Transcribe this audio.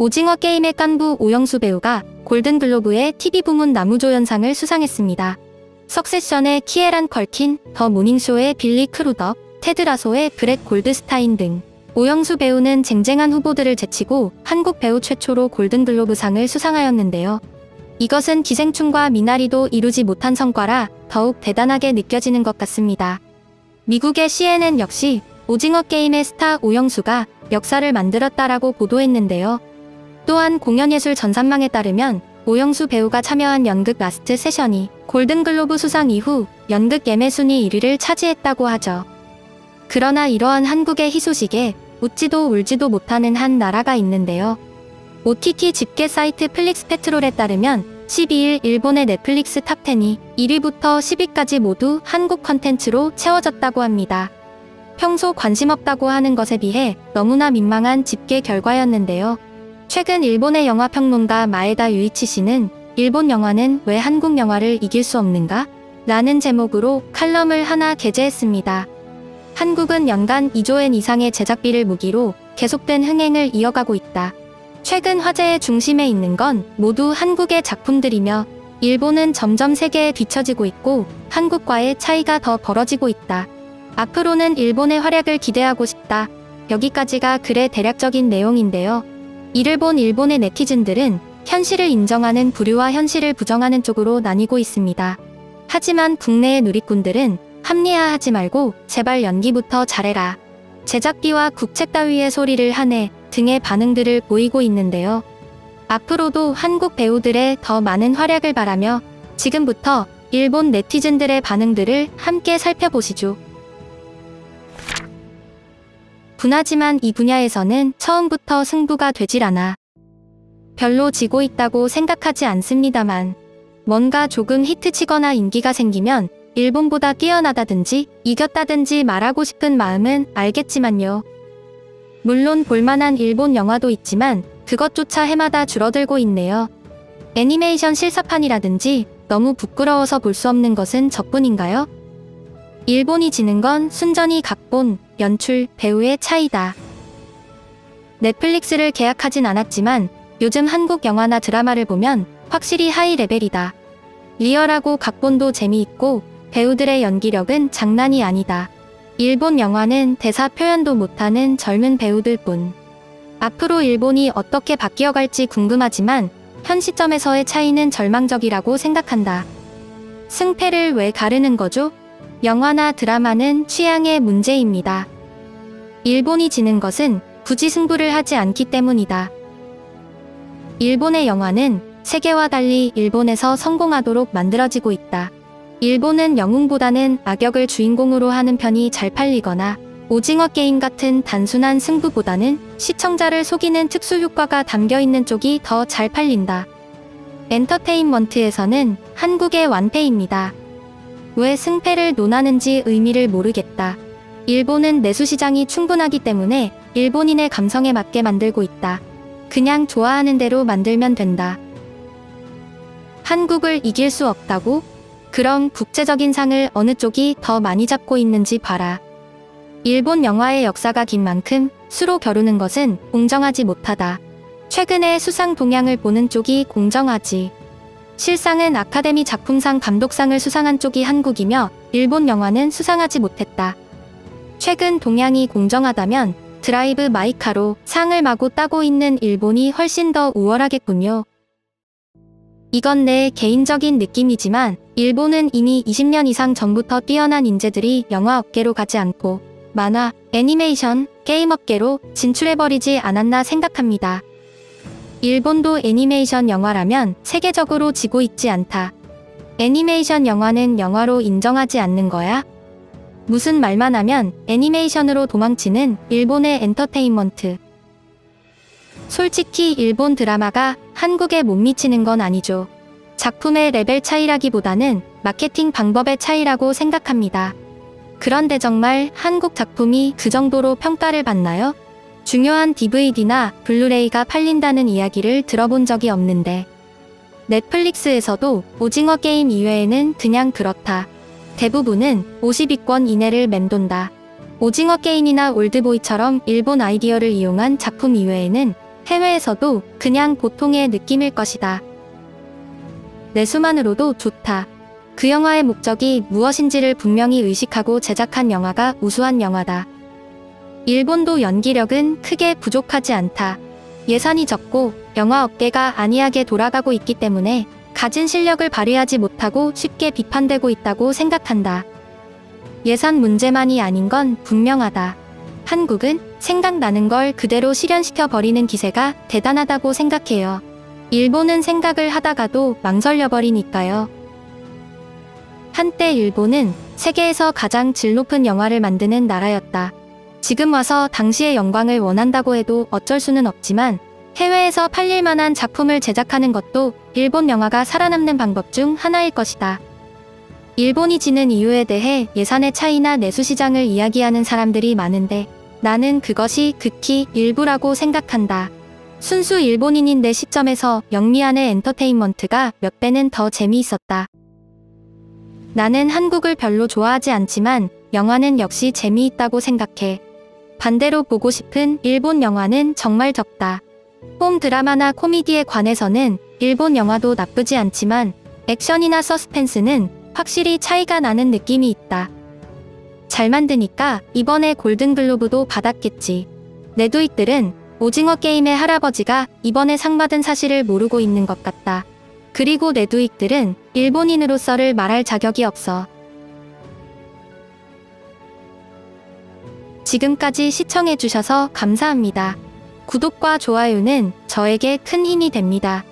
오징어 게임의 깐부 오영수 배우가 골든글로브의 TV 부문 남우조연상을 수상했습니다. 석세션의 키에란 컬킨, 더 모닝쇼의 빌리 크루더, 테드 라소의 브렛 골드스타인 등 오영수 배우는 쟁쟁한 후보들을 제치고 한국 배우 최초로 골든글로브상을 수상하였는데요. 이것은 기생충과 미나리도 이루지 못한 성과라 더욱 대단하게 느껴지는 것 같습니다. 미국의 CNN 역시 오징어 게임의 스타 오영수가 역사를 만들었다라고 보도했는데요. 또한 공연예술 전산망에 따르면 오영수 배우가 참여한 연극 라스트 세션이 골든글로브 수상 이후 연극 예매 순위 1위를 차지했다고 하죠. 그러나 이러한 한국의 희소식에 웃지도 울지도 못하는 한 나라가 있는데요. OTT 집계 사이트 플릭스페트롤에 따르면 12일 일본의 넷플릭스 탑10이 1위부터 10위까지 모두 한국 컨텐츠로 채워졌다고 합니다. 평소 관심 없다고 하는 것에 비해 너무나 민망한 집계 결과였는데요. 최근 일본의 영화평론가 마에다 유이치 씨는 일본 영화는 왜 한국 영화를 이길 수 없는가? 라는 제목으로 칼럼을 하나 게재했습니다. 한국은 연간 2조 엔 이상의 제작비를 무기로 계속된 흥행을 이어가고 있다. 최근 화제의 중심에 있는 건 모두 한국의 작품들이며 일본은 점점 세계에 뒤처지고 있고 한국과의 차이가 더 벌어지고 있다. 앞으로는 일본의 활약을 기대하고 싶다. 여기까지가 글의 대략적인 내용인데요. 이를 본 일본의 네티즌들은 현실을 인정하는 부류와 현실을 부정하는 쪽으로 나뉘고 있습니다. 하지만 국내의 누리꾼들은 합리화하지 말고 제발 연기부터 잘해라. 제작비와 국책 따위의 소리를 하네 등의 반응들을 보이고 있는데요. 앞으로도 한국 배우들의 더 많은 활약을 바라며 지금부터 일본 네티즌들의 반응들을 함께 살펴보시죠. 분하지만 이 분야에서는 처음부터 승부가 되질 않아. 별로 지고 있다고 생각하지 않습니다만 뭔가 조금 히트치거나 인기가 생기면 일본보다 뛰어나다든지 이겼다든지 말하고 싶은 마음은 알겠지만요. 물론 볼만한 일본 영화도 있지만 그것조차 해마다 줄어들고 있네요. 애니메이션 실사판이라든지 너무 부끄러워서 볼 수 없는 것은 저뿐인가요? 일본이 지는 건 순전히 각본, 연출, 배우의 차이다. 넷플릭스를 계약하진 않았지만 요즘 한국 영화나 드라마를 보면 확실히 하이 레벨이다. 리얼하고 각본도 재미있고 배우들의 연기력은 장난이 아니다. 일본 영화는 대사 표현도 못하는 젊은 배우들뿐. 앞으로 일본이 어떻게 바뀌어갈지 궁금하지만 현 시점에서의 차이는 절망적이라고 생각한다. 승패를 왜 가르는 거죠? 영화나 드라마는 취향의 문제입니다. 일본이 지는 것은 굳이 승부를 하지 않기 때문이다. 일본의 영화는 세계와 달리 일본에서 성공하도록 만들어지고 있다. 일본은 영웅보다는 악역을 주인공으로 하는 편이 잘 팔리거나 오징어 게임 같은 단순한 승부보다는 시청자를 속이는 특수 효과가 담겨있는 쪽이 더 잘 팔린다. 엔터테인먼트에서는 한국의 완패입니다. 왜 승패를 논하는지 의미를 모르겠다. 일본은 내수시장이 충분하기 때문에 일본인의 감성에 맞게 만들고 있다. 그냥 좋아하는 대로 만들면 된다. 한국을 이길 수 없다고? 그럼 국제적인 상을 어느 쪽이 더 많이 잡고 있는지 봐라. 일본 영화의 역사가 긴 만큼 수로 겨루는 것은 공정하지 못하다. 최근의 수상 동향을 보는 쪽이 공정하지. 실상은 아카데미 작품상 감독상을 수상한 쪽이 한국이며 일본 영화는 수상하지 못했다. 최근 동향이 공정하다면 드라이브 마이카로 상을 마구 따고 있는 일본이 훨씬 더 우월하겠군요. 이건 내 개인적인 느낌이지만 일본은 이미 20년 이상 전부터 뛰어난 인재들이 영화 업계로 가지 않고 만화, 애니메이션, 게임 업계로 진출해버리지 않았나 생각합니다. 일본도 애니메이션 영화라면 세계적으로 지고 있지 않다. 애니메이션 영화는 영화로 인정하지 않는 거야? 무슨 말만 하면 애니메이션으로 도망치는 일본의 엔터테인먼트. 솔직히 일본 드라마가 한국에 못 미치는 건 아니죠. 작품의 레벨 차이라기보다는 마케팅 방법의 차이라고 생각합니다. 그런데 정말 한국 작품이 그 정도로 평가를 받나요? 중요한 DVD나 블루레이가 팔린다는 이야기를 들어본 적이 없는데 넷플릭스에서도 오징어 게임 이외에는 그냥 그렇다. 대부분은 50위권 이내를 맴돈다. 오징어 게임이나 올드보이처럼 일본 아이디어를 이용한 작품 이외에는 해외에서도 그냥 보통의 느낌일 것이다. 내 수만으로도 좋다. 그 영화의 목적이 무엇인지를 분명히 의식하고 제작한 영화가 우수한 영화다. 일본도 연기력은 크게 부족하지 않다. 예산이 적고 영화 업계가 안이하게 돌아가고 있기 때문에 가진 실력을 발휘하지 못하고 쉽게 비판되고 있다고 생각한다. 예산 문제만이 아닌 건 분명하다. 한국은 생각나는 걸 그대로 실현시켜 버리는 기세가 대단하다고 생각해요. 일본은 생각을 하다가도 망설여버리니까요. 한때 일본은 세계에서 가장 질 높은 영화를 만드는 나라였다. 지금 와서 당시의 영광을 원한다고 해도 어쩔 수는 없지만 해외에서 팔릴 만한 작품을 제작하는 것도 일본 영화가 살아남는 방법 중 하나일 것이다. 일본이 지는 이유에 대해 예산의 차이나 내수 시장을 이야기하는 사람들이 많은데 나는 그것이 극히 일부라고 생각한다. 순수 일본인인 내 시점에서 영미안의 엔터테인먼트가 몇 배는 더 재미있었다. 나는 한국을 별로 좋아하지 않지만 영화는 역시 재미있다고 생각해. 반대로 보고 싶은 일본 영화는 정말 적다. 홈 드라마나 코미디에 관해서는 일본 영화도 나쁘지 않지만 액션이나 서스펜스는 확실히 차이가 나는 느낌이 있다. 잘 만드니까 이번에 골든글로브도 받았겠지. 내두익들은 오징어 게임의 할아버지가 이번에 상 받은 사실을 모르고 있는 것 같다. 그리고 내두익들은 일본인으로서를 말할 자격이 없어. 지금까지 시청해주셔서 감사합니다. 구독과 좋아요는 저에게 큰 힘이 됩니다.